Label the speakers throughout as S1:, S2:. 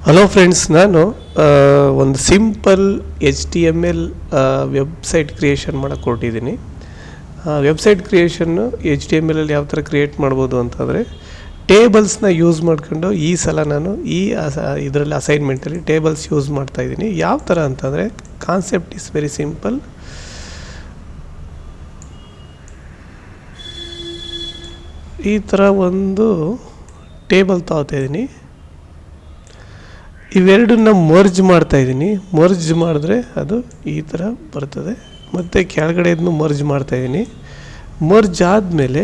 S1: Hello friends, ನಾನು ಒಂದು simple HTML website creation ಮಾಡೋಕ್ಕೆ ಹೊರಟಿದ್ದೀನಿ. ವೆಬ್ಸೈಟ್ ಕ್ರಿಯೇಷನ್ನು HTML ಯಾವ ಥರ ಕ್ರಿಯೇಟ್ ಮಾಡ್ಬೋದು ಅಂತಂದರೆ, ಟೇಬಲ್ಸ್ನ ಯೂಸ್ ಮಾಡ್ಕೊಂಡು ಈ ಸಲ ನಾನು ಇದರಲ್ಲಿ ಅಸೈನ್ಮೆಂಟಲ್ಲಿ ಟೇಬಲ್ಸ್ ಯೂಸ್ ಮಾಡ್ತಾಯಿದ್ದೀನಿ. ಯಾವ ಥರ ಅಂತಂದರೆ, ಕಾನ್ಸೆಪ್ಟ್ ಇಸ್ ವೆರಿ ಸಿಂಪಲ್. ಈ ಥರ ಒಂದು ಟೇಬಲ್ ತಗೋತಾಯಿದ್ದೀನಿ. ಇವೆರಡನ್ನ ಮರ್ಜ್ ಮಾಡ್ತಾಯಿದ್ದೀನಿ. ಮರ್ಜ್ ಮಾಡಿದ್ರೆ ಅದು ಈ ಥರ ಬರ್ತದೆ. ಮತ್ತು ಕೆಳಗಡೆಯನ್ನು ಮರ್ಜ್ ಮಾಡ್ತಾಯಿದ್ದೀನಿ. ಮರ್ಜ್ ಆದಮೇಲೆ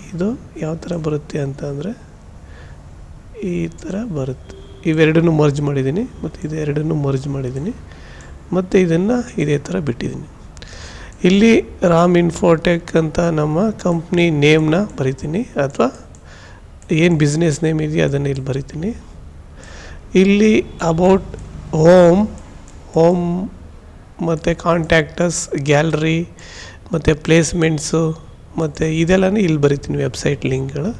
S1: ಇದು ಯಾವ ಥರ ಬರುತ್ತೆ ಅಂತಂದರೆ ಈ ಥರ ಬರುತ್ತೆ. ಇವೆರಡನ್ನು ಮರ್ಜ್ ಮಾಡಿದ್ದೀನಿ ಮತ್ತು ಇದೆರಡನ್ನು ಮರ್ಜ್ ಮಾಡಿದ್ದೀನಿ ಮತ್ತು ಇದನ್ನು ಇದೇ ಥರ ಬಿಟ್ಟಿದ್ದೀನಿ. ಇಲ್ಲಿ ರಾಮ್ ಇನ್ಫೋಟೆಕ್ ಅಂತ ನಮ್ಮ ಕಂಪ್ನಿ ನೇಮ್ನ ಬರಿತೀನಿ, ಅಥವಾ ಏನು ಬಿಸ್ನೆಸ್ ನೇಮ್ ಇದೆಯೋ ಅದನ್ನು ಇಲ್ಲಿ ಬರಿತೀನಿ. ಇಲ್ಲಿ ಅಬೌಟ್ ಹೋಮ್ ಮತ್ತು ಕಾಂಟ್ಯಾಕ್ಟಸ್, ಗ್ಯಾಲರಿ ಮತ್ತು ಪ್ಲೇಸ್ಮೆಂಟ್ಸು ಮತ್ತು ಇದೆಲ್ಲನೂ ಇಲ್ಲಿ ಬರಿತೀನಿ, ವೆಬ್ಸೈಟ್ ಲಿಂಕ್ಗಳು.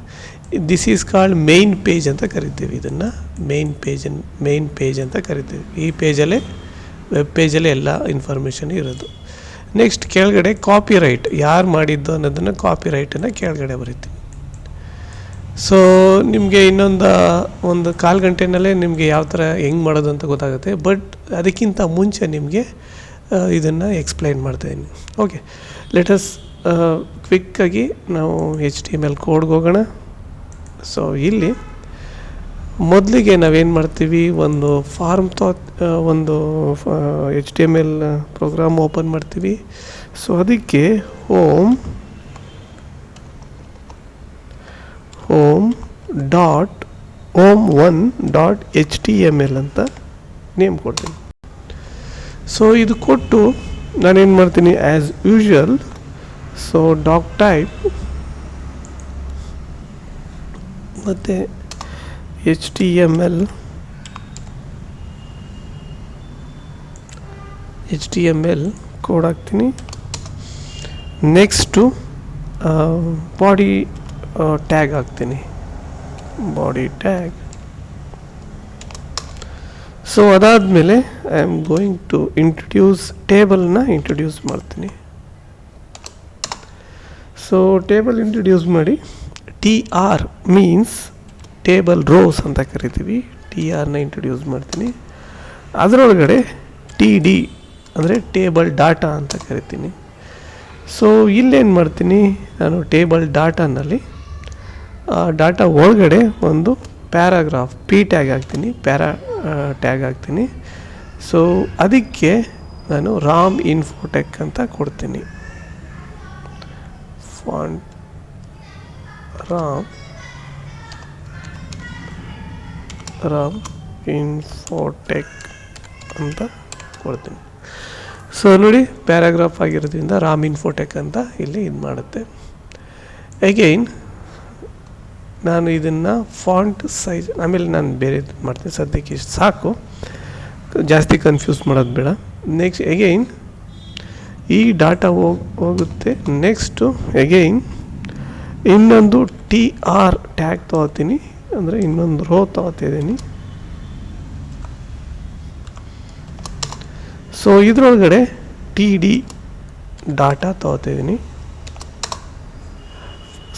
S1: This is called main page ಅಂತ ಕರಿತೀವಿ. ಇದನ್ನು ಮೇನ್ ಪೇಜ್ ಅಂತ ಕರಿತೀವಿ. ಈ ಪೇಜಲ್ಲೇ ವೆಬ್ ಪೇಜಲ್ಲೇ ಎಲ್ಲ ಇನ್ಫಾರ್ಮೇಷನ್ ಇರೋದು. ನೆಕ್ಸ್ಟ್ ಕೆಳಗಡೆ ಕಾಪಿರೈಟ್, ಯಾರು ಮಾಡಿದ್ದು ಅನ್ನೋದನ್ನು ಕಾಪಿರೈಟನ್ನು ಕೆಳಗಡೆ ಬರಿತೀನಿ. ಸೊ ನಿಮಗೆ ಒಂದು ಕಾಲು ಗಂಟೆನಲ್ಲೇ ನಿಮಗೆ ಯಾವ ಥರ ಹೆಂಗೆ ಮಾಡೋದು ಅಂತ ಗೊತ್ತಾಗುತ್ತೆ. ಬಟ್ ಅದಕ್ಕಿಂತ ಮುಂಚೆ ನಿಮಗೆ ಇದನ್ನು ಎಕ್ಸ್ಪ್ಲೈನ್ ಮಾಡ್ತಾಯಿದ್ದೀನಿ. ಓಕೆ, ಲೆಟಸ್ ಕ್ವಿಕ್ಕಾಗಿ ನಾವು HTML ಕೋಡ್ಗೆ ಹೋಗೋಣ. ಸೊ ಇಲ್ಲಿ ಮೊದಲಿಗೆ ನಾವೇನು ಮಾಡ್ತೀವಿ, ಒಂದು ಒಂದು HTML ಪ್ರೋಗ್ರಾಮ್ ಓಪನ್ ಮಾಡ್ತೀವಿ. ಸೊ ಅದಕ್ಕೆ home1.html ಅಂತ ನೇಮ್ ಕೊಡ್ತೀನಿ. ಸೊ ಇದು ಕೊಟ್ಟು ನಾನೇನು ಮಾಡ್ತೀನಿ, as usual so doctype ಮತ್ತು HTML ಕೋಡ್ ಹಾಕ್ತೀನಿ. ನೆಕ್ಸ್ಟು ಬಾಡಿ ಟ್ಯಾಗ್ ಹಾಕ್ತೀನಿ, ಬಾಡಿ ಟ್ಯಾಗ್. ಸೊ ಅದಾದಮೇಲೆ ಐ ಆಮ್ ಗೋಯಿಂಗ್ ಟು ಟೇಬಲ್ನ ಇಂಟ್ರೊಡ್ಯೂಸ್ ಮಾಡ್ತೀನಿ. ಸೊ ಟೇಬಲ್ ಇಂಟ್ರೊಡ್ಯೂಸ್ ಮಾಡಿ, TR ಮೀನ್ಸ್ ಟೇಬಲ್ ರೋಸ್ ಅಂತ ಕರಿತೀವಿ. TRನ ಇಂಟ್ರೊಡ್ಯೂಸ್ ಮಾಡ್ತೀನಿ. ಅದರೊಳಗಡೆ TD ಅಂದರೆ ಟೇಬಲ್ ಡಾಟಾ ಅಂತ ಕರಿತೀನಿ. ಸೊ ಇಲ್ಲೇನು ಮಾಡ್ತೀನಿ, ನಾನು ಟೇಬಲ್ ಡಾಟಾನಲ್ಲಿ ಡಾಟಾ ಒಳಗಡೆ ಒಂದು ಪ್ಯಾರಾಗ್ರಾಫ್ ಟ್ಯಾಗ್ ಹಾಕ್ತೀನಿ. ಸೊ ಅದಕ್ಕೆ ನಾನು ರಾಮ್ ಇನ್ಫೋಟೆಕ್ ಅಂತ ಕೊಡ್ತೀನಿ. ಫಾಂಟ್ ರಾಮ್ ಇನ್ಫೋಟೆಕ್ ಅಂತ ಕೊಡ್ತೀನಿ. ಸೊ ನೋಡಿ, ಪ್ಯಾರಾಗ್ರಾಫ್ ಆಗಿರೋದ್ರಿಂದ ರಾಮ್ ಇನ್ಫೋಟೆಕ್ ಅಂತ ಇಲ್ಲಿ ಇದು ಮಾಡುತ್ತೆ. ಅಗೈನ್ ನಾನು ಇದನ್ನು ಫಾಂಟ್ ಸೈಜ್ ಆಮೇಲೆ ನಾನು ಬೇರೆ ಮಾಡ್ತೀನಿ. ಸದ್ಯಕ್ಕೆ ಇಷ್ಟು ಸಾಕು, ಜಾಸ್ತಿ ಕನ್ಫ್ಯೂಸ್ ಮಾಡೋದು ಬೇಡ. ನೆಕ್ಸ್ಟ್ ಅಗೈನ್ ಈ ಡಾಟಾ ಹೋಗುತ್ತೆ. ನೆಕ್ಸ್ಟು ಅಗೈನ್ ಇನ್ನೊಂದು TR ಟ್ಯಾಗ್ ತೊಗೋತೀನಿ, ಅಂದರೆ ಇನ್ನೊಂದು ರೋ ತೊಗೋತಿದ್ದೀನಿ. ಸೊ ಇದರೊಳಗಡೆ TD ಡಾಟಾ ತೊಗೋತಿದ್ದೀನಿ.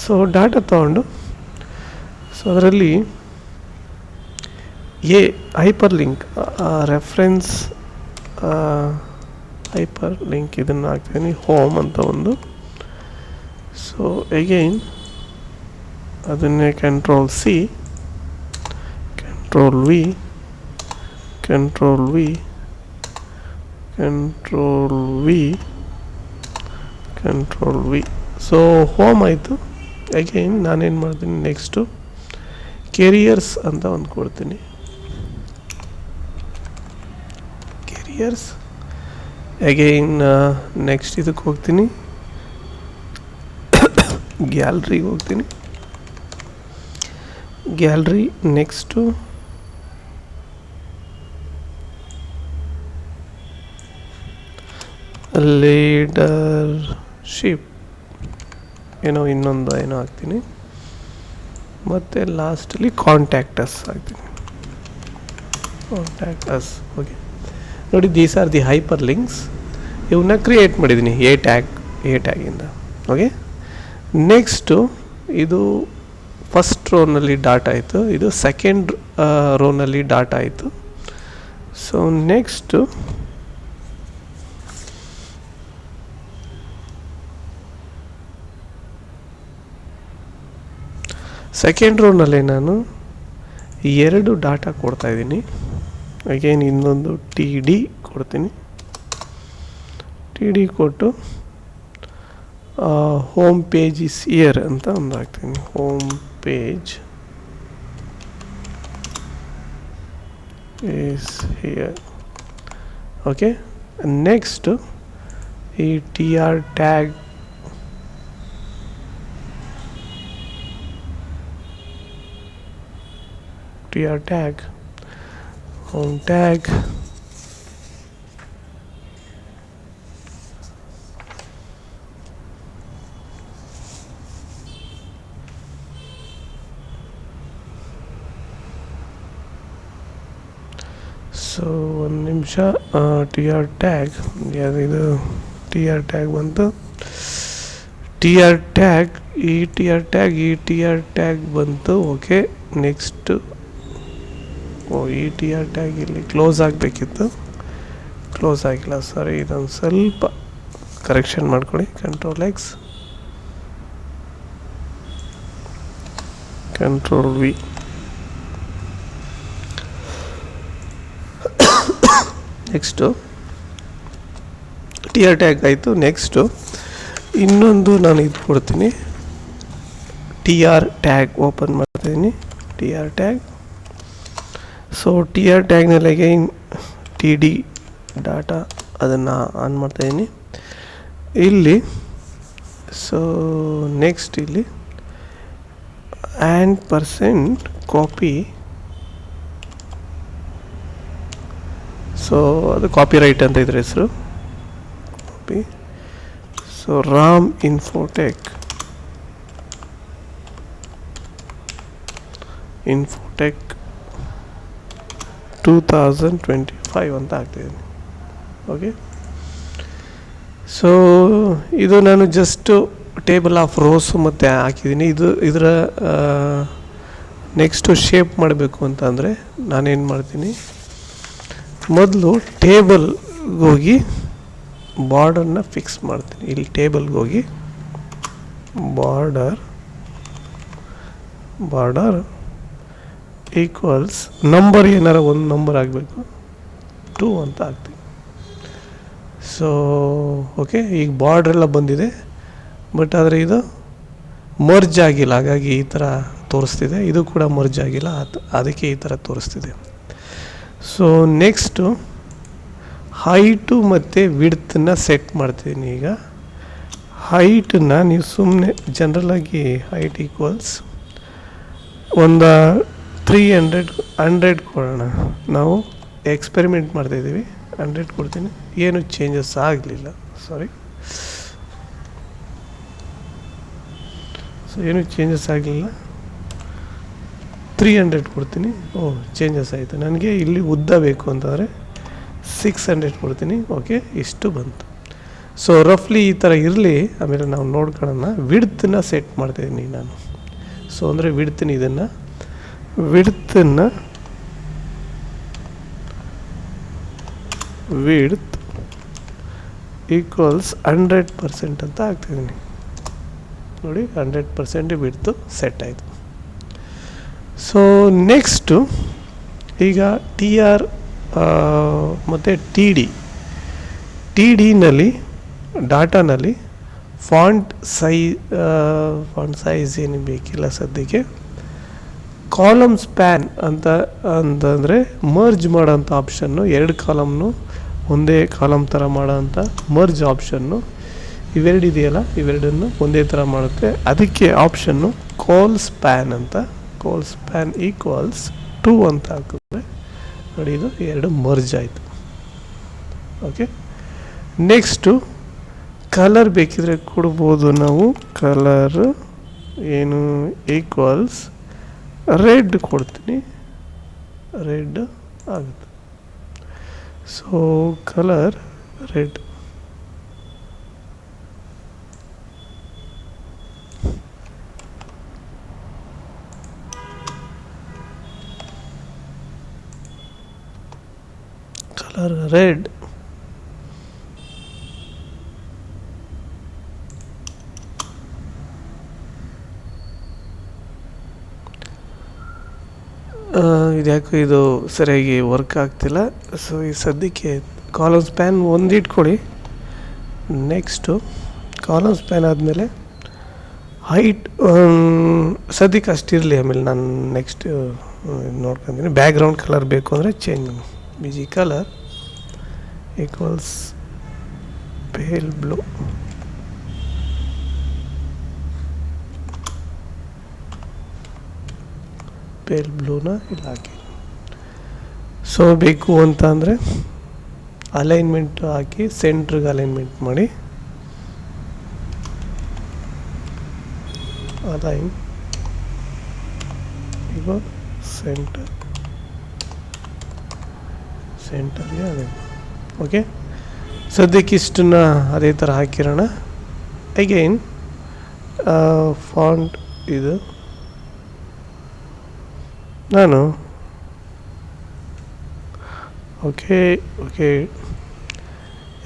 S1: ಸೊ ಡಾಟಾ ತೊಗೊಂಡು ಸೊ ಅದರಲ್ಲಿ hyperlink reference hyperlink ಇದನ್ನು ಹಾಕ್ತೀನಿ, ಹೋಮ್ ಅಂತ ಒಂದು. ಸೊ ಅಗೈನ್ ಅದನ್ನೇ Ctrl+C, Ctrl+V. ಸೊ ಹೋಮ್ ಆಯಿತು. ಅಗೈನ್ ನಾನೇನು ಮಾಡ್ತೀನಿ, ನೆಕ್ಸ್ಟು ಕೆರಿಯರ್ಸ್ ಅಂತ ಒಂದು ಕೊಡ್ತೀನಿ. ಅಗೈನ್ ನೆಕ್ಸ್ಟ್ ಇದಕ್ಕೆ ಹೋಗ್ತೀನಿ, ಗ್ಯಾಲರಿಗೆ ಹೋಗ್ತೀನಿ. ಗ್ಯಾಲರಿ ನೆಕ್ಸ್ಟು ಲೀಡರ್ಶಿಪ್ ಇನ್ನೊಂದು ಹಾಕ್ತೀನಿ. ಮತ್ತು ಲಾಸ್ಟಲ್ಲಿ ಕಾಂಟ್ಯಾಕ್ಟಸ್ ಹಾಕ್ತೀನಿ. Tag us. ಓಕೆ, ನೋಡಿ these are the hyperlinks. ಇವನ್ನ ಕ್ರಿಯೇಟ್ ಮಾಡಿದ್ದೀನಿ ಎ ಟ್ಯಾಗಿಂದ. ಓಕೆ, ನೆಕ್ಸ್ಟು ಇದು ಫಸ್ಟ್ ರೋನಲ್ಲಿ ಡಾಟಾ ಆಯಿತು, ಇದು ಸೆಕೆಂಡ್ ರೋನಲ್ಲಿ ಡಾಟಾ ಆಯಿತು. ಸೊ ನೆಕ್ಸ್ಟು ಸೆಕೆಂಡ್ ರೋನಲ್ಲಿ ನಾನು 2 ಡಾಟಾ ಕೊಡ್ತಾಯಿದ್ದೀನಿ. ಅಗೇನ್ ಇನ್ನೊಂದು ಟಿ ಡಿ ಕೊಡ್ತೀನಿ. ಟಿ ಡಿ ಕೊಟ್ಟು ಹೋಮ್ ಪೇಜ್ ಇಸ್ ಹಿಯರ್ ಅಂತ ಒಂದು ಹಾಕ್ತೀನಿ. Home page is here. Okay, next ಈ T R tag home tag so ಒಂದು ನಿಮಿಷ. ಟಿ ಆರ್ ಟ್ಯಾಗ್ ಯಾವುದಿದು? ಟಿ ಆರ್ ಟ್ಯಾಗ್ ಬಂತು. ಟಿ ಆರ್ ಟ್ಯಾಗ್ ಈ ಟಿ ಆರ್ ಟ್ಯಾಗ್ ಬಂತು. ಓಕೆ, ನೆಕ್ಸ್ಟು ಈ ಟಿ ಆರ್ ಟ್ಯಾಗ್ ಇಲ್ಲಿ ಕ್ಲೋಸ್ ಆಗಬೇಕಿತ್ತು, ಕ್ಲೋಸ್ ಆಗಿಲ್ಲ. ಸಾರಿ, ಇದೊಂದು ಸ್ವಲ್ಪ ಕರೆಕ್ಷನ್ ಮಾಡ್ಕೊಳ್ಳಿ. Control X, control V. Next T R tag ಆಯಿತು. ನೆಕ್ಸ್ಟು ಇನ್ನೊಂದು ನಾನು ಇದು ಕೊಡ್ತೀನಿ. ಟಿ ಆರ್ ಟ್ಯಾಗ್ ಓಪನ್ ಮಾಡ್ತಾಯಿದ್ದೀನಿ. T R tag. So T R ಟ್ಯಾಗ್ನಲ್ಲಿ ಅಗೈನ್ ಟಿ ಡಿ ಡಾಟಾ ಅದನ್ನು ಆನ್ ಮಾಡ್ತಾಯಿದ್ದೀನಿ ಇಲ್ಲಿ. ಸೊ ನೆಕ್ಸ್ಟ್ ಇಲ್ಲಿ ಆ್ಯಂಡ್ ಪರ್ಸೆಂಟ್ ಕಾಪಿ. ಸೊ ಅದು ಕಾಪಿ ರೈಟ್ ಅಂತ ಇದ್ರ ಹೆಸರು, ಕಾಪಿ. ಸೊ ರಾಮ್ ಇನ್ಫೋಟೆಕ್ 2025 ಅಂತ ಹಾಕ್ತಿದ್ದೀನಿ. ಓಕೆ, ಸೊ ಇದು ನಾನು ಜಸ್ಟು ಟೇಬಲ್ ಆಫ್ ರೋಸು ಮತ್ತು ಹಾಕಿದ್ದೀನಿ. ಇದರ ನೆಕ್ಸ್ಟು ಶೇಪ್ ಮಾಡಬೇಕು ಅಂತ ಅಂದರೆ ನಾನೇನು ಮಾಡ್ತೀನಿ, ಮೊದಲು ಟೇಬಲ್ಗೆ ಹೋಗಿ ಬಾರ್ಡರ್ನ ಫಿಕ್ಸ್ ಮಾಡ್ತೀನಿ. ಇಲ್ಲಿ ಟೇಬಲ್ಗೆ ಹೋಗಿ ಬಾರ್ಡರ್ ಈಕ್ವಲ್ಸ್ ನಂಬರ್, ಏನಾರ ಒಂದು ನಂಬರ್ ಆಗಬೇಕು, 2 ಅಂತ ಹಾಕ್ತೀನಿ. ಸೊ ಓಕೆ, ಈಗ ಬಾರ್ಡ್ರೆಲ್ಲ ಬಂದಿದೆ, ಬಟ್ ಆದರೆ ಇದು ಮರ್ಜ್ ಆಗಿಲ್ಲ, ಹಾಗಾಗಿ ಈ ಥರ ತೋರಿಸ್ತಿದೆ. ಇದು ಕೂಡ ಮರ್ಜ್ ಆಗಿಲ್ಲ, ಅದಕ್ಕೆ ಈ ಥರ ತೋರಿಸ್ತಿದೆ. ಸೊ ನೆಕ್ಸ್ಟು ಹೈಟು ಮತ್ತು ವಿಡ್ತನ್ನ ಸೆಟ್ ಮಾಡ್ತೀನಿ. ಈಗ ಹೈಟನ್ನ ನೀವು ಸುಮ್ಮನೆ ಜನರಲಾಗಿ ಹೈಟ್ ಈಕ್ವಲ್ಸ್ ಒಂದು 100 ಕೊಡೋಣ. ನಾವು ಎಕ್ಸ್ಪೆರಿಮೆಂಟ್ ಮಾಡ್ತಾಯಿದ್ದೀವಿ. 100 ಕೊಡ್ತೀನಿ. ಏನು ಚೇಂಜಸ್ ಆಗಲಿಲ್ಲ, ಸಾರಿ. ಸೊ ಏನು ಚೇಂಜಸ್ ಆಗಲಿಲ್ಲ. 300 ಕೊಡ್ತೀನಿ. ಚೇಂಜಸ್ ಆಯಿತು. ನನಗೆ ಇಲ್ಲಿ ಉದ್ದ ಬೇಕು ಅಂತಂದರೆ 600 ಕೊಡ್ತೀನಿ. ಓಕೆ, ಇಷ್ಟು ಬಂತು. ಸೊ ರಫ್ಲಿ ಈ ಥರ ಇರಲಿ, ಆಮೇಲೆ ನಾವು ನೋಡ್ಕೊಳ್ಳೋಣ. ವಿಡ್ತನ್ನ ಸೆಟ್ ಮಾಡ್ತಾಯಿದ್ದೀನಿ ನಾನು. ಸೊ ಅಂದರೆ ವಿಡ್ತನ್ನ ವಿಡ್ತ್ ಈಕ್ವಲ್ಸ್ 100% ಅಂತ ಹಾಕ್ತಿದ್ದೀನಿ. ನೋಡಿ, 100% ವಿಡ್ತು ಸೆಟ್ ಆಯಿತು. ಸೊ ನೆಕ್ಸ್ಟು ಈಗ ಟಿ ಆರ್ ಮತ್ತು ಟಿ ಡಿನಲ್ಲಿ ಡಾಟಾನಲ್ಲಿ ಫಾಂಟ್ ಸೈಜ್ ಏನು ಬೇಕಿಲ್ಲ ಸದ್ಯಕ್ಕೆ. ಕಾಲಮ್ ಸ್ಪ್ಯಾನ್ ಅಂತಂದರೆ ಮರ್ಜ್ ಮಾಡೋಂಥ ಆಪ್ಷನ್ನು, 2 ಕಾಲಮ್ನು ಒಂದೇ ಕಾಲಮ್ ಥರ ಮಾಡೋಂಥ ಮರ್ಜ್ ಆಪ್ಷನ್ನು, ಇವೆರಡು ಇದೆಯಲ್ಲ, ಇವೆರಡನ್ನು ಒಂದೇ ಥರ ಮಾಡುತ್ತೆ. ಅದಕ್ಕೆ ಆಪ್ಷನ್ನು ಕಾಲ್ ಸ್ಪ್ಯಾನ್ ಅಂತ. ಕಾಲ್ ಸ್ಪ್ಯಾನ್ ಈಕ್ವಲ್ಸ್ 2 ಅಂತ ಹಾಕಿದ್ರೆ ನೋಡಿ, ಇದು 2 ಮರ್ಜ್ ಆಯಿತು. ಓಕೆ, ನೆಕ್ಸ್ಟು ಕಲರ್ ಬೇಕಿದ್ರೆ ಕೊಡ್ಬೋದು ನಾವು. ಕಲರ್ ಏನು ಈಕ್ವಲ್ಸ್ ರೆಡ್ ಕೊಡ್ತೀನಿ. ರೆಡ್ ಆಗುತ್ತೆ. So colour red. Colour red. ಇದ್ಯಾಕೋ ಇದು ಸರಿಯಾಗಿ ವರ್ಕ್ ಆಗ್ತಿಲ್ಲ. ಸೊ ಈ ಸದ್ಯಕ್ಕೆ ಕಾಲಮ್ ಸ್ಪ್ಯಾನ್ ಒಂದು ಇಟ್ಕೊಳ್ಳಿ. ನೆಕ್ಸ್ಟು ಕಾಲಮ್ ಸ್ಪ್ಯಾನ್ ಆದಮೇಲೆ ಹೈಟ್ ಸದ್ಯಕ್ಕೆ ಅಷ್ಟಿರಲಿ, ಆಮೇಲೆ ನಾನು ನೆಕ್ಸ್ಟ್ ನೋಡ್ಕೊತೀನಿ. ಬ್ಯಾಕ್ಗ್ರೌಂಡ್ ಕಲರ್ ಬೇಕು ಅಂದರೆ change. B G colour equals pale blue. Pale ಬ್ಲೂನ ಇಲ್ಲಿ ಹಾಕಿ. ಸೊ ಬೇಕು ಅಂತ ಅಂದರೆ ಅಲೈನ್ಮೆಂಟ್ ಹಾಕಿ ಸೆಂಟ್ರಿಗೆ ಅಲೈನ್ಮೆಂಟ್ ಮಾಡಿ. ಅಲೈನ್ ಈಗ ಸೆಂಟರ್ಗೆ ಅಲೈನ್. ಓಕೆ, ಸದ್ಯಕ್ಕೆ ಇಷ್ಟನ್ನು ಅದೇ ಥರ ಹಾಕಿರೋಣ. ಅಗೈನ್ ಫಾಂಟ್ ಇದು ನಾನು ಓಕೆ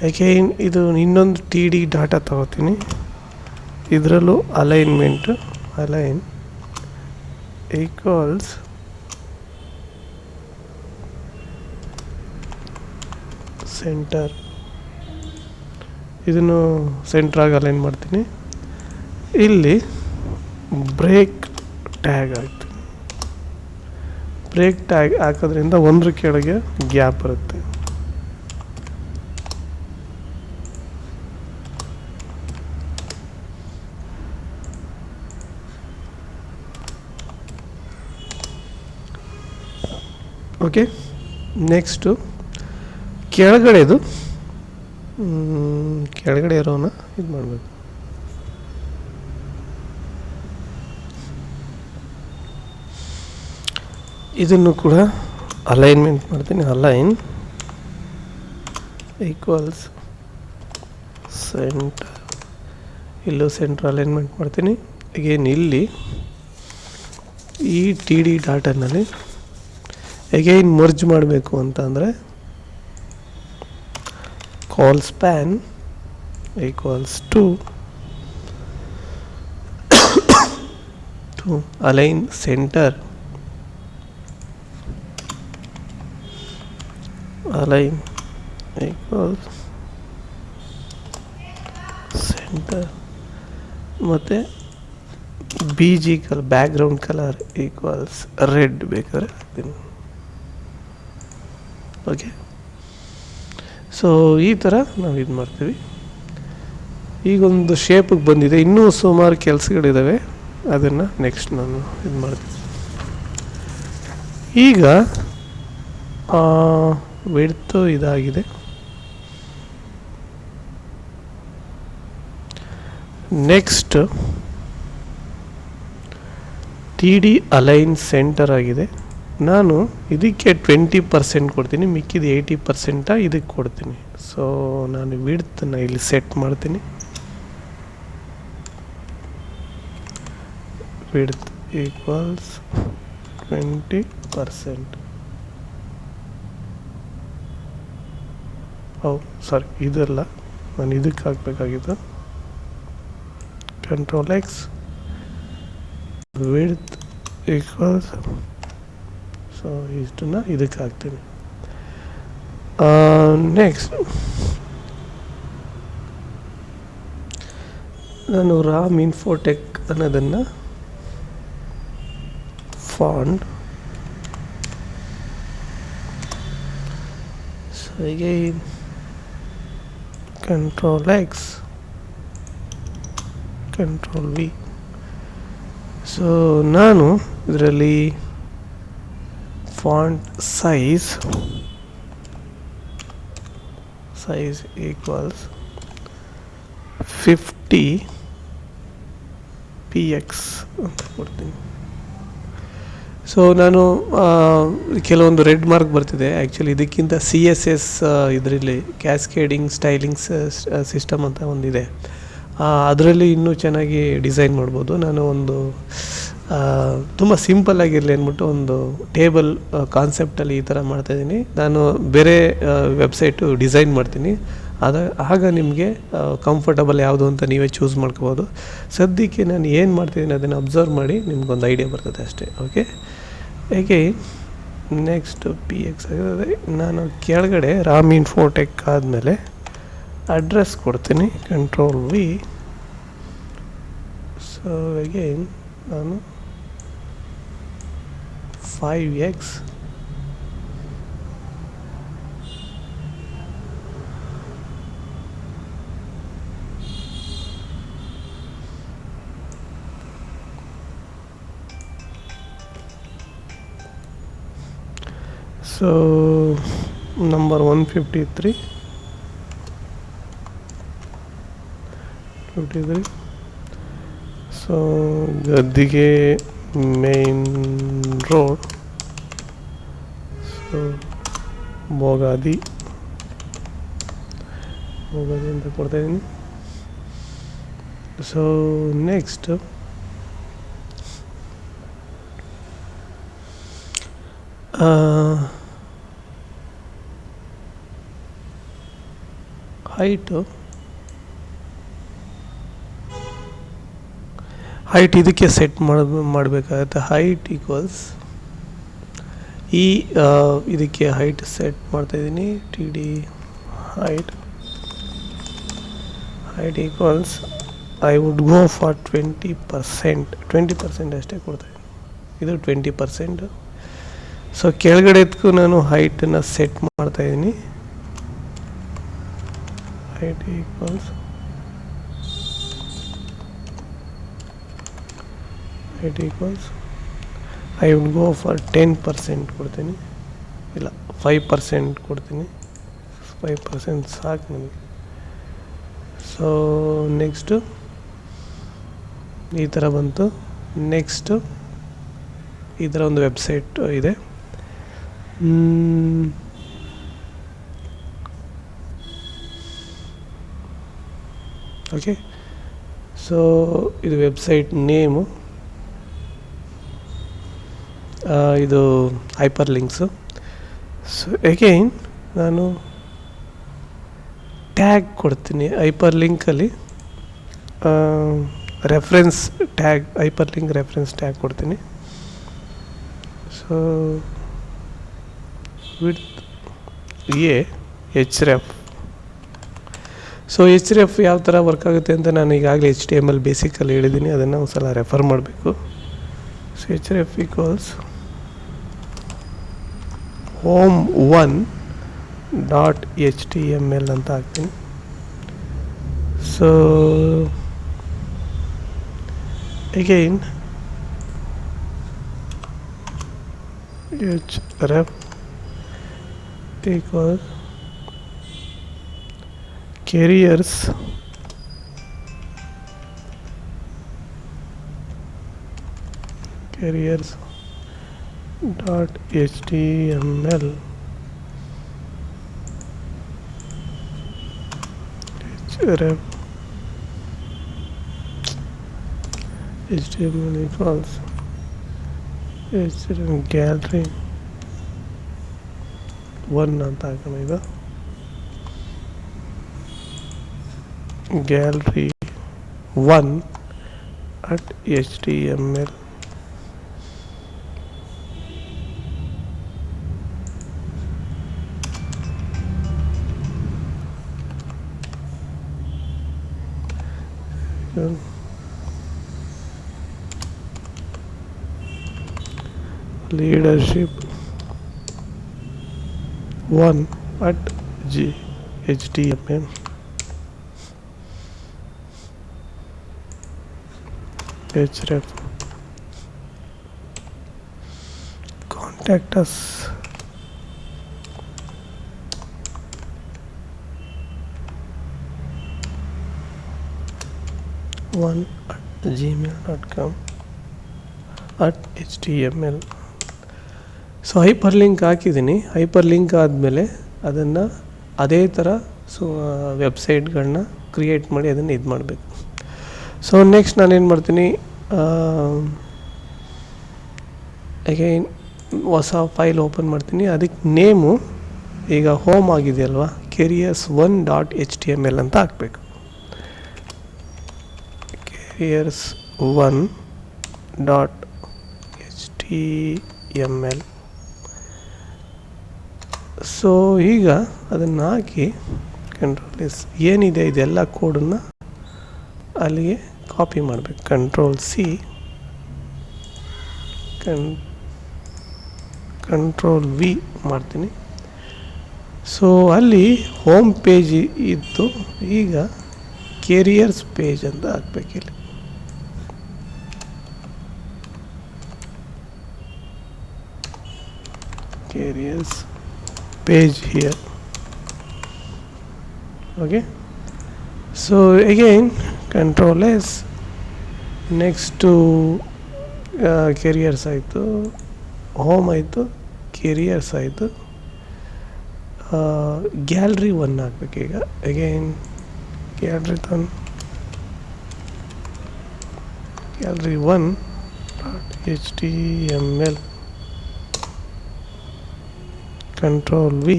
S1: ಅಗೈನ್ ಇದು ಇನ್ನೊಂದು ಟಿ ಡಿ ಡಾಟಾ ತಗೋತೀನಿ. ಇದರಲ್ಲೂ ಅಲೈನ್ಮೆಂಟು ಅಲೈನ್ ಈಕ್ವಲ್ಸ್ ಸೆಂಟರ್. ಇದನ್ನು ಸೆಂಟ್ರಾಗಿ ಅಲೈನ್ ಮಾಡ್ತೀನಿ. ಇಲ್ಲಿ ಬ್ರೇಕ್ ಟ್ಯಾಗ್ ಹಾಕ್ತೀನಿ. ಬ್ರೇಕ್ ಟ್ಯಾಗ್ ಹಾಕೋದ್ರಿಂದ ಒಂದ್ರ ಕೆಳಗೆ ಗ್ಯಾಪ್ ಬರುತ್ತೆ. ಓಕೆ, ನೆಕ್ಸ್ಟು ಕೆಳಗಡೆದು ಕೆಳಗಡೆ ಇರೋನ ಇದು ಮಾಡಬೇಕು. ಇದನ್ನು ಕೂಡ ಅಲೈನ್ಮೆಂಟ್ ಮಾಡ್ತೀನಿ. Align equals centre. ಇಲ್ಲೂ ಸೆಂಟರ್ ಅಲೈನ್ಮೆಂಟ್ ಮಾಡ್ತೀನಿ. ಅಗೇನ್ ಇಲ್ಲಿ ಈ ಟಿ ಡಿ ಡಾಟಾನಲ್ಲಿ ಅಗೈನ್ ಮರ್ಜ್ ಮಾಡಬೇಕು ಅಂತ ಅಂದರೆ colspan equals to align centre. Align equals centre ಮತ್ತು B G colour background colour equals red ಬೇಕಾದ್ರೆ ಹಾಕ್ತೀನಿ. ಓಕೆ, ಸೊ ಈ ಥರ ನಾವು ಇದು ಮಾಡ್ತೀವಿ. ಈಗೊಂದು ಶೇಪಿಗೆ ಬಂದಿದೆ. ಇನ್ನೂ ಸುಮಾರು ಕೆಲಸಗಳಿದ್ದಾವೆ, ಅದನ್ನು ನೆಕ್ಸ್ಟ್ ನಾನು ಇದು ಮಾಡ್ತೀನಿ. ಈಗ ವಿಡ್ತು ಇದಾಗಿದೆ. Next T D align centre ಆಗಿದೆ. ನಾನು ಇದಕ್ಕೆ 20% ಕೊಡ್ತೀನಿ, ಮಿಕ್ಕಿದ 80% ಇದಕ್ಕೆ ಕೊಡ್ತೀನಿ. ಸೊ ನಾನು ವಿಡ್ತನ್ನು ಇಲ್ಲಿ ಸೆಟ್ ಮಾಡ್ತೀನಿ. Width equals 20%. ಸಾರಿ, ಇದಲ್ಲ, ನಾನು ಇದಕ್ಕೆ ಹಾಕಬೇಕಾಗಿತ್ತು. Control X, width equals. So ಇಷ್ಟನ್ನು ಇದಕ್ಕೆ ಹಾಕ್ತೀನಿ. ನೆಕ್ಸ್ಟ್ ನಾನು ರಾಮ್ ಇನ್ಫೋಟೆಕ್ ಅನ್ನೋದನ್ನು font. So again control X, control V. So ನಾನು ಇದರಲ್ಲಿ ಫಾಂಟ್ ಸೈಜ್ ಈಕ್ವಲ್ಸ್ 50 px ಅಂತ ಕೊಡ್ತೀನಿ. ಸೊ ನಾನು ಕೆಲವೊಂದು ರೆಡ್ ಮಾರ್ಕ್ ಬರ್ತಿದೆ. ಆ್ಯಕ್ಚುಲಿ ಇದಕ್ಕಿಂತ CSS ಇದರಲ್ಲಿ ಕ್ಯಾಸ್ಕೇಡಿಂಗ್ ಸ್ಟೈಲಿಂಗ್ಸ್ ಸಿಸ್ಟಮ್ ಅಂತ ಒಂದಿದೆ. ಅದರಲ್ಲಿ ಇನ್ನೂ ಚೆನ್ನಾಗಿ ಡಿಸೈನ್ ಮಾಡ್ಬೋದು. ನಾನು ಒಂದು ತುಂಬ ಸಿಂಪಲ್ ಆಗಿರಲಿ ಅಂದ್ಬಿಟ್ಟು ಒಂದು ಟೇಬಲ್ ಕಾನ್ಸೆಪ್ಟಲ್ಲಿ ಈ ಥರ ಮಾಡ್ತಾಯಿದ್ದೀನಿ. ನಾನು ಬೇರೆ ವೆಬ್ಸೈಟು ಡಿಸೈನ್ ಮಾಡ್ತೀನಿ. ಆಗ ನಿಮಗೆ ಕಂಫರ್ಟಬಲ್ ಯಾವುದು ಅಂತ ನೀವೇ ಚೂಸ್ ಮಾಡ್ಕೋಬೋದು. ಸದ್ಯಕ್ಕೆ ನಾನು ಏನು ಮಾಡ್ತಿದ್ದೀನಿ ಅದನ್ನು ಅಬ್ಸರ್ವ್ ಮಾಡಿ ನಿಮ್ಗೊಂದು ಐಡಿಯಾ ಬರ್ತದೆ ಅಷ್ಟೇ. ಓಕೆ, ಹೇಗೆ ನೆಕ್ಸ್ಟ್ PX ಆಗಿರೋದೆ. ನಾನು ಕೆಳಗಡೆ ರಾಮ್ ಇನ್ಫೋಟೆಕ್ ಆದಮೇಲೆ ಅಡ್ರೆಸ್ ಕೊಡ್ತೀನಿ, Ctrl+V. ಸೊ ಅಗೇನ್ ನಾನು 5X ಸೊ ನಂಬರ್ 153 ಸೊ ಗದ್ದಿಗೆ ಮೇನ್ ರೋಡ್, ಸೊ ಬೋಗಾದಿ ಅಂತ ಕೊಡ್ತಾಯಿದ್ದೀನಿ. ಸೊ ನೆಕ್ಸ್ಟ್ ಹೈಟ್ ಇದಕ್ಕೆ ಸೆಟ್ ಮಾಡಬೇಕಾಗತ್ತೆ. ಹೈಟ್ ಈಕ್ವಲ್ಸ್ ಇದಕ್ಕೆ ಹೈಟ್ ಸೆಟ್ ಮಾಡ್ತಾಯಿದ್ದೀನಿ. TD height equals I would go for 20% ಅಷ್ಟೇ ಕೊಡ್ತಾಯಿದ್ದೀನಿ. ಇದು 20%. ಸೊ ಕೆಳಗಡೆದಕ್ಕೂ ನಾನು ಹೈಟನ್ನು ಸೆಟ್ ಮಾಡ್ತಾಯಿದ್ದೀನಿ. Height equals I would go for 10% ಕೊಡ್ತೀನಿ, ಇಲ್ಲ 5% ಕೊಡ್ತೀನಿ. 5% ಸಾಕು ನನಗೆ. ಸೊ ನೆಕ್ಸ್ಟು ಈ ಥರ ಬಂತು. ನೆಕ್ಸ್ಟು ಈ ಥರ ಒಂದು ವೆಬ್ಸೈಟ್ ಇದೆ. ಓಕೆ, ಸೊ ಇದು ವೆಬ್ಸೈಟ್ ನೇಮು, ಇದು ಹೈಪರ್ ಲಿಂಕ್ಸು. ಸೊ ಅಗೈನ್ ನಾನು ಟ್ಯಾಗ್ ಕೊಡ್ತೀನಿ. ಹೈಪರ್ ಲಿಂಕಲ್ಲಿ reference tag, hyperlink reference tag ಕೊಡ್ತೀನಿ. So width href. So href ಯಾವ ಥರ ವರ್ಕ್ ಆಗುತ್ತೆ ಅಂತ ನಾನು ಈಗಾಗಲೇ HTML ಬೇಸಿಕಲ್ಲಿ ಹೇಳಿದ್ದೀನಿ, ಅದನ್ನು ಒಂದು ಸಲ ರೆಫರ್ ಮಾಡಬೇಕು. ಸೊ href ಈಕ್ವಲ್ಸ್ home1.html ಅಂತ ಹಾಕ್ತೀನಿ. So again href equals careers .html href HTML equals gallery 1 ಅಂತ ಹಾಕೋಣ. ಈಗ gallery 1.html. leadership 1.html. href contact us @gmail.com @html. So hyperlink ಹಾಕಿದ್ದೀನಿ. ಹೈಪರ್ ಲಿಂಕ್ ಆದಮೇಲೆ ಅದನ್ನು ಅದೇ ಥರ ವೆಬ್ಸೈಟ್ಗಳನ್ನ ಕ್ರಿಯೇಟ್ ಮಾಡಿ ಅದನ್ನು ಇದು ಮಾಡಬೇಕು. ಸೊ ನೆಕ್ಸ್ಟ್ ನಾನೇನು ಮಾಡ್ತೀನಿ, ಅಗೈನ್ ಹೊಸ ಫೈಲ್ ಓಪನ್ ಮಾಡ್ತೀನಿ. ಅದಕ್ಕೆ ನೇಮು ಈಗ ಹೋಮ್ ಆಗಿದೆಯಲ್ವಾ, careers1.html ಅಂತ ಹಾಕಬೇಕು. careers1.html. ಸೊ ಈಗ ಅದನ್ನು ಹಾಕಿ ಕಂಟ್ರೋಲ್ ಏನಿದೆ ಇದೆಲ್ಲ ಕೋಡನ್ನು ಅಲ್ಲಿಗೆ ಕಾಪಿ ಮಾಡಬೇಕು. ಕಂಟ್ರೋಲ್-C, ಕಂಟ್ರೋಲ್-V ಮಾಡ್ತೀನಿ. ಸೊ ಅಲ್ಲಿ ಹೋಮ್ ಪೇಜ್ ಇತ್ತು, ಈಗ ಕೆರಿಯರ್ಸ್ ಪೇಜ್ ಅಂತ ಹಾಕ್ಬೇಕಿಲ್ಲ. Careers page here. Okay, so again control-S, next to careers ಆಯಿತು, ಹೋಮ್ ಆಯಿತು, careers ಆಯಿತು, ಗ್ಯಾಲರಿ 1 ಹಾಕ್ಬೇಕು. ಈಗ ಅಗೈನ್ ಗ್ಯಾಲರಿ 1.html, ಕಂಟ್ರೋಲ್-V.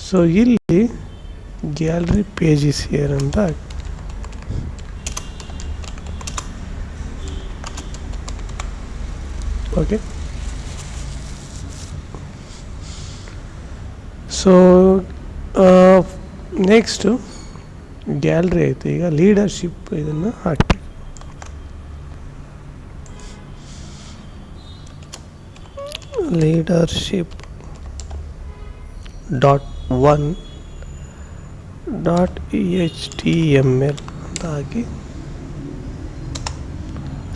S1: ಸೊ ಇಲ್ಲಿ ಗ್ಯಾಲರಿ ಪೇಜಸ್ ಹಿಯರ್ ಅಂತ ಓಕೆ. ಸೊ ನೆಕ್ಸ್ಟು ಗ್ಯಾಲರಿ ಆಯಿತು. ಈಗ ಲೀಡರ್ಶಿಪ್ ಇದನ್ನು ಹಾಕಿ leadership.1.html ಅಂತ ಹಾಕಿ,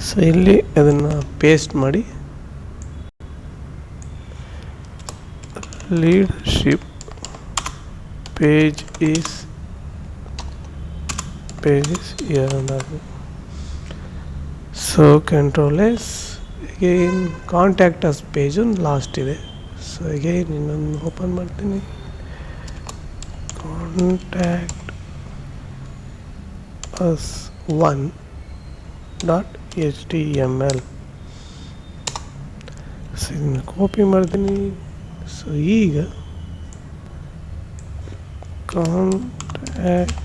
S1: ಸೊ ಇಲ್ಲಿ ಅದನ್ನು ಪೇಸ್ಟ್ ಮಾಡಿ leadership page is here and so control-S. again contact us page on last ಇದೆ. ಸೊ again ಇನ್ನೊಂದು ಓಪನ್ ಮಾಡ್ತೀನಿ, contact us 1.html. ಸೊ ಇದನ್ನು ಕಾಪಿ ಮಾಡ್ತೀನಿ. ಸೊ ಈಗ contact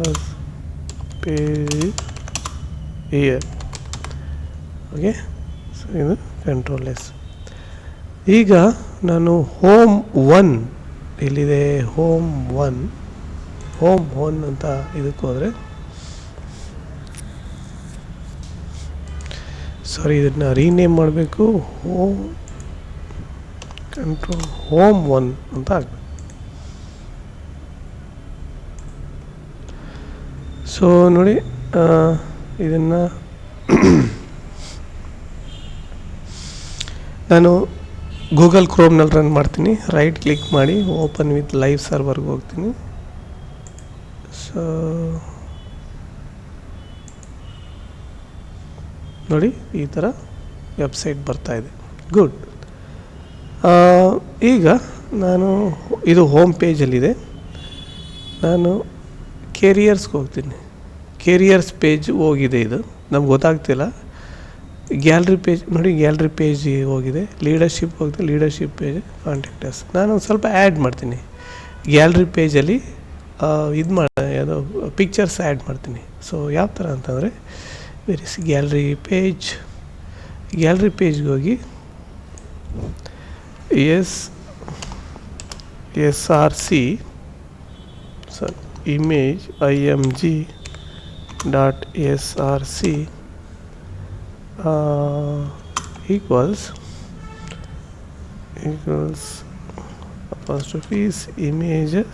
S1: us page here. Okay, so ಇದು ಕಂಟ್ರೋಲ್-S. ಈಗ ನಾನು ಹೋಮ್ 1 ಎಲ್ಲಿದೆ, ಹೋಮ್ 1 ಅಂತ ಇದಕ್ಕೆ ಹೋದರೆ, ಸಾರಿ ಇದನ್ನು ರೀನೇಮ್ ಮಾಡಬೇಕು, ಹೋಮ್ 1 ಅಂತ ಆಗಬೇಕು. ಸೊ ನೋಡಿ, ಇದನ್ನು ನಾನು ಗೂಗಲ್ ಕ್ರೋಮ್ನಲ್ಲಿ ರನ್ ಮಾಡ್ತೀನಿ. ರೈಟ್ ಕ್ಲಿಕ್ ಮಾಡಿ ಓಪನ್ ವಿತ್ ಲೈವ್ ಸರ್ವರ್ಗೆ ಹೋಗ್ತೀನಿ. ಸೊ ನೋಡಿ, ಈ ಥರ ವೆಬ್ಸೈಟ್ ಬರ್ತಾಯಿದೆ. ಗುಡ್. ಈಗ ನಾನು ಇದು ಹೋಮ್ ಪೇಜಲ್ಲಿದೆ, ನಾನು ಕೆರಿಯರ್ಸ್ಗೆ ಹೋಗ್ತೀನಿ. ಕೆರಿಯರ್ಸ್ ಪೇಜ್ ಹೋಗಿದೆ, ಇದು ನಮ್ಗೆ ಗೊತ್ತಾಗ್ತಿಲ್ಲ. ಗ್ಯಾಲರಿ ಪೇಜ್ ನೋಡಿ, ಗ್ಯಾಲರಿ ಪೇಜ್ ಹೋಗಿದೆ, ಲೀಡರ್ಶಿಪ್ ಹೋಗಿದೆ, ಲೀಡರ್ಶಿಪ್ ಪೇಜ್, ಕಾಂಟ್ಯಾಕ್ಟ್ ಅಸ್. ನಾನು ಸ್ವಲ್ಪ ಆ್ಯಡ್ ಮಾಡ್ತೀನಿ ಗ್ಯಾಲರಿ ಪೇಜಲ್ಲಿ, ಇದು ಯಾವುದೋ ಪಿಕ್ಚರ್ಸ್ ಆ್ಯಡ್ ಮಾಡ್ತೀನಿ. ಸೊ ಯಾವ ಥರ ಅಂತಂದರೆ, ಗ್ಯಾಲರಿ ಪೇಜ್ಗೆ ಹೋಗಿ src image img.src equals apostrophes images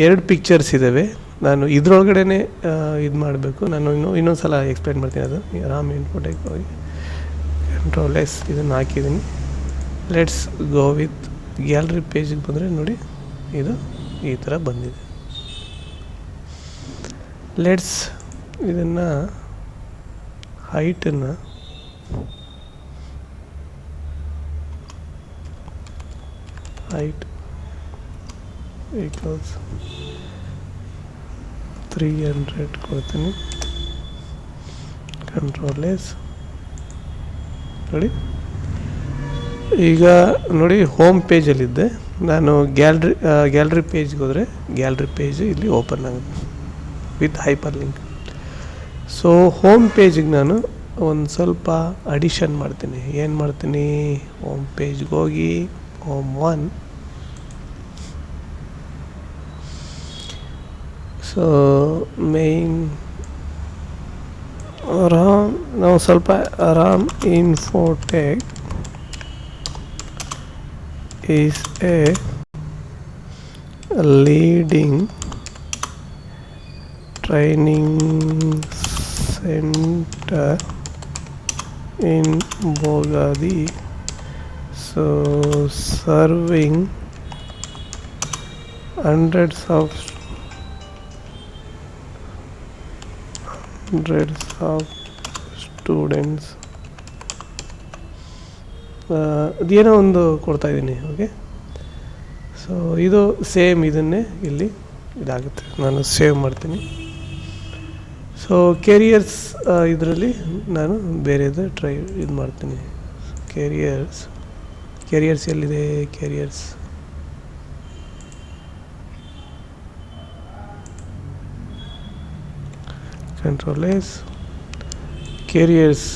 S1: ಎರಡು ಪಿಕ್ಚರ್ಸ್ ಇದ್ದಾವೆ. ನಾನು ಇದರೊಳಗಡೆ ಇದು ಮಾಡಬೇಕು. ನಾನು ಇನ್ನೊಂದು ಸಲ ಎಕ್ಸ್ಪ್ಲೇನ್ ಮಾಡ್ತೀನಿ. ಅದು ರಾಮ್ ಇನ್ಫೋಟೆಕ್ ಹೋಗಿ ಕಂಟ್ರೋಲ್-S ಇದನ್ನು ಹಾಕಿದ್ದೀನಿ. ಲೆಟ್ಸ್ ಗೋ ವಿತ್ ಗ್ಯಾಲರಿ ಪೇಜಿಗೆ ಬಂದರೆ ನೋಡಿ, ಇದು ಈ ಥರ ಬಂದಿದೆ. ಲೆಟ್ಸ್ ಇದನ್ನು ಹೈಟನ್ನು height equals 300 ಕೊಡ್ತೀನಿ. Control S. ನೋಡಿ ಈಗ ನೋಡಿ ಹೋಮ್ ಪೇಜಲ್ಲಿದ್ದೆ, ನಾನು ಗ್ಯಾಲ್ರಿ ಪೇಜ್ಗೆ ಹೋದರೆ ಗ್ಯಾಲ್ರಿ ಪೇಜ್ ಇಲ್ಲಿ ಓಪನ್ ಆಗುತ್ತೆ with hyperlink. So home ಪೇಜಿಗೆ ನಾನು ಒಂದು ಸ್ವಲ್ಪ ಅಡಿಷನ್ ಮಾಡ್ತೀನಿ. ಏನು ಮಾಡ್ತೀನಿ? ಹೋಮ್ ಪೇಜ್ಗೆ ಹೋಗಿ ಹೋಮ್ 1, ಸೊ ಮೇನ್ ನಾವು ಸ್ವಲ್ಪ Ram Infotech is a leading training center in Bogadi, so serving hundreds of students. ಅದೇನೋ ಒಂದು ಕೊಡ್ತಾ ಇದ್ದೀನಿ. ಓಕೆ, ಸೊ ಇದು ಸೇಮ್ ಇದನ್ನೇ ಇಲ್ಲಿ ಇದಾಗುತ್ತೆ. ನಾನು ಸೇವ್ ಮಾಡ್ತೀನಿ. ಸೊ ಕೆರಿಯರ್ಸ್ ಇದರಲ್ಲಿ ನಾನು ಬೇರೆದು ಇದು ಮಾಡ್ತೀನಿ. ಕೆರಿಯರ್ಸ್ ಎಲ್ಲಿದೆ? Careers control S. Careers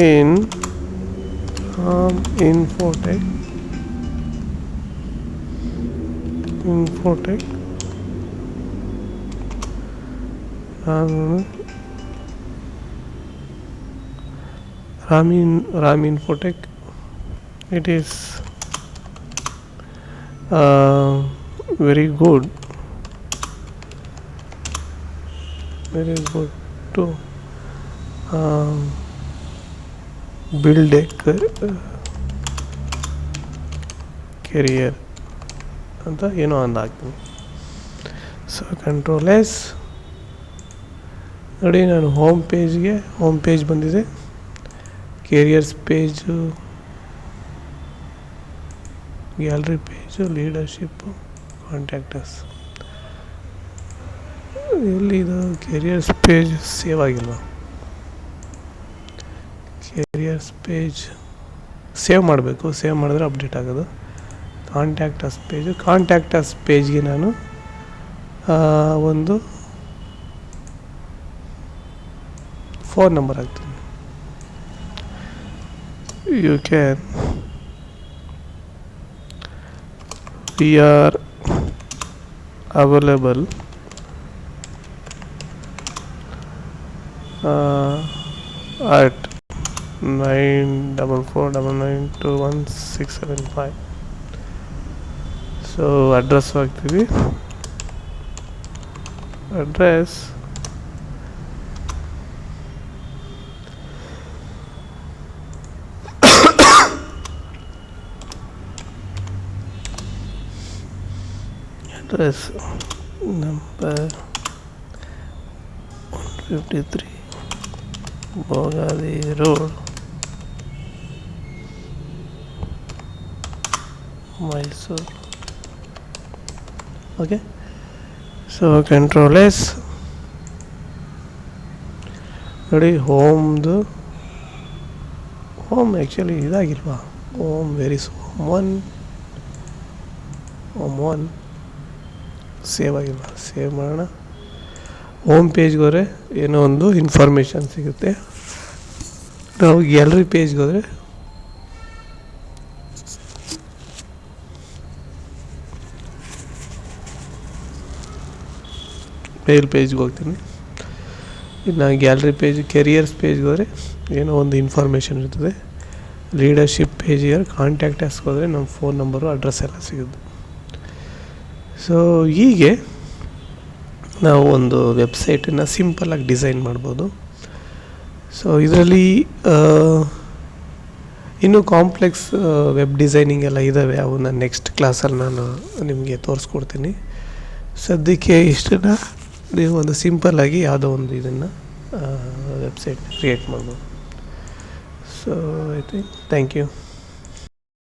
S1: in Infotech Ram Infotech. It is very good to build a career ಅಂತ ಏನೋ ಒಂದು ಹಾಕ್ತೀನಿ. So control S. ನೋಡಿ ನಾನು ಹೋಮ್ ಪೇಜ್ ಬಂದಿದೆ. Careers page, gallery page, leadership, contactors. ಎಲ್ಲಿದು ಕೆರಿಯರ್ಸ್ ಪೇಜ್ ಸೇವ್ ಆಗಿಲ್ಲ. ಕೆರಿಯರ್ಸ್ ಪೇಜ್ ಸೇವ್ ಮಾಡಬೇಕು. ಸೇವ್ ಮಾಡಿದ್ರೆ ಅಪ್ಡೇಟ್ ಆಗೋದು. ಕಾಂಟ್ಯಾಕ್ಟರ್ಸ್ ಪೇಜ್ಗೆ ನಾನು ಒಂದು ಫೋನ್ ನಂಬರ್ ಹಾಕ್ತೀನಿ. You can we are available at 9449921675. So address ಹಾಕ್ತೀವಿ. Address number 153 Bogadi Road, Mysore. Okay, so control S. ನೋಡಿ ಹೋಮ್ ಆ್ಯಕ್ಚುಲಿ ಇದಾಗಿಲ್ವಾ? ಹೋಮ್ ಹೋಮ್ ಒನ್ ಸೇವ್ ಆಗಿಲ್ಲ. ಸೇವ್ ಮಾಡೋಣ. ಹೋಮ್ ಪೇಜ್ಗೆ ಹೋದರೆ ಏನೋ ಒಂದು ಇನ್ಫಾರ್ಮೇಷನ್ ಸಿಗುತ್ತೆ. ನಾವು ಗ್ಯಾಲರಿ ಪೇಜ್ಗೆ ಹೋದರೆ ಮೇಲ್ ಪೇಜ್ಗೆ ಹೋಗ್ತೀನಿ. ಇನ್ನು ಗ್ಯಾಲರಿ ಪೇಜ್ ಕೆರಿಯರ್ಸ್ ಪೇಜ್ಗೆ ಹೋದರೆ ಏನೋ ಒಂದು ಇನ್ಫಾರ್ಮೇಷನ್ ಇರ್ತದೆ. ಲೀಡರ್ಶಿಪ್ ಪೇಜಿಗೆ ಕಾಂಟ್ಯಾಕ್ಟರ್ಸ್ಗೆ ಹೋದರೆ ನಮ್ಮ ಫೋನ್ ನಂಬರು, ಅಡ್ರೆಸ್ ಎಲ್ಲ ಸಿಗುತ್ತೆ. ಸೊ ಹೀಗೆ ನಾವು ಒಂದು ವೆಬ್ಸೈಟನ್ನು ಸಿಂಪಲಾಗಿ ಡಿಸೈನ್ ಮಾಡ್ಬೋದು. ಸೊ ಇದರಲ್ಲಿ ಇನ್ನೂ ಕಾಂಪ್ಲೆಕ್ಸ್ ವೆಬ್ ಡಿಸೈನಿಂಗ್ ಎಲ್ಲ ಇದ್ದಾವೆ. ಅವನ್ನ ನೆಕ್ಸ್ಟ್ ಕ್ಲಾಸಲ್ಲಿ ನಾನು ನಿಮಗೆ ತೋರಿಸ್ಕೊಡ್ತೀನಿ. ಸದ್ಯಕ್ಕೆ ಇಷ್ಟನ್ನು ನೀವು ಒಂದು ಸಿಂಪಲ್ಲಾಗಿ ಯಾವುದೋ ಒಂದು ಇದನ್ನು ವೆಬ್ಸೈಟ್ ಕ್ರಿಯೇಟ್ ಮಾಡ್ಬೋದು. So I think thank you.